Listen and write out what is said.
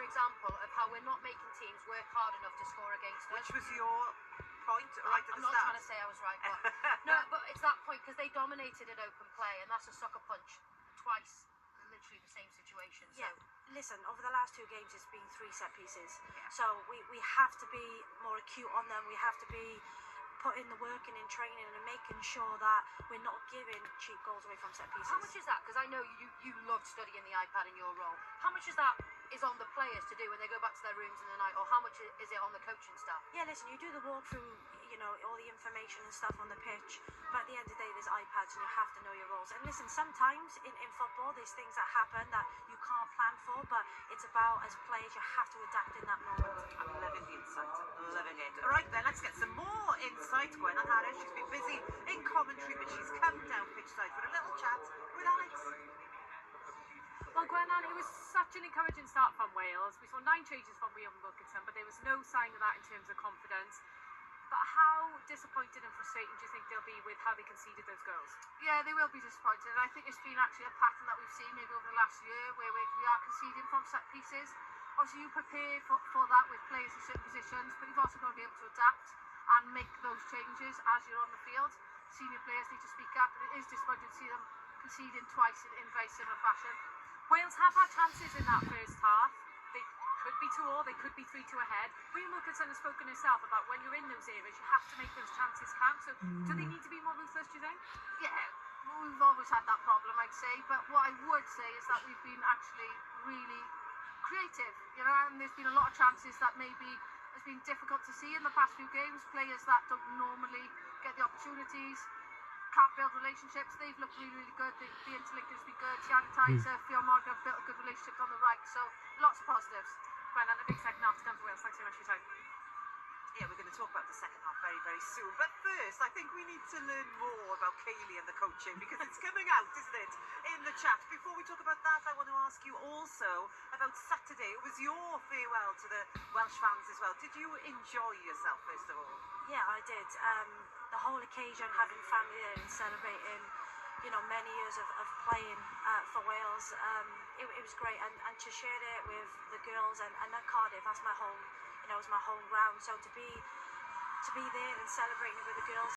example of how we're not making teams work hard enough to score against us. Which was your point right at the start? I'm not trying to say I was right, but no, but it's that point because they dominated in open play, and that's a sucker punch twice, literally the same situation. So. Yeah, listen, over the last 2 games, it's been 3 set pieces. Yeah. So we have to be more acute on them. We have to be putting the work in training and making sure that we're not giving cheap goals away from set pieces. How much is that? Because I know you loved studying the iPad in your role. How much is that is on the players to do when they go back to their rooms in the night, or how much is it on the coaching staff? Yeah, listen, you do the walkthrough, all the information and stuff on the pitch, but at the end of the day, there's iPads and you have to know your roles. And listen, sometimes in football, there's things that happen that you can't plan for, but it's about, as players, you have to adapt in that moment. I'm loving the insight. I'm loving it. All right, then, let's get some more insight. Gwen Harris, she's been busy in commentary, but she's come down pitch side for a little chat with Alex. Well, Gwenan, it was such an encouraging start from Wales. We saw 9 changes from William Wilkinson, but there was no sign of that in terms of confidence. But how disappointed and frustrating do you think they'll be with how they conceded those goals? Yeah, they will be disappointed. I think it's been actually a pattern that we've seen maybe over the last year where we are conceding from set pieces. Obviously, you prepare for that with players in certain positions, but you've also got to be able to adapt and make those changes as you're on the field. Senior players need to speak up, and it is disappointing to see them conceding twice in very similar fashion. Wales have had chances in that first half. They could be 2-2, they could be 3-2 ahead. William Wilkinson has spoken himself about when you're in those areas, you have to make those chances count. So do they need to be more ruthless, do you think? Yeah, we've always had that problem, I'd say. But what I would say is that we've been actually really creative, and there's been a lot of chances that maybe has been difficult to see in the past few games. Players that don't normally get the opportunities, can't build relationships. They've looked really, really good. The interlink has been good. Tiago Tyser, Phil Morgan have built a good relationship on the right. So lots of positives. Gwenan, a big second half to come for Wales. Thanks very much for your time. Yeah, we're going to talk about the second half very, very soon. But first, I think we need to learn more about Kayleigh and the coaching, because it's coming out, isn't it, in the chat. Before we talk about that, I want to ask you also about Saturday. It was your farewell to the Welsh fans as well. Did you enjoy yourself, first of all? Yeah, I did. The whole occasion, having family there and celebrating, many years of playing for Wales, it was great. And to share it with the girls and at Cardiff, that's my home. It was my home ground. So to be there and celebrating it with the girls.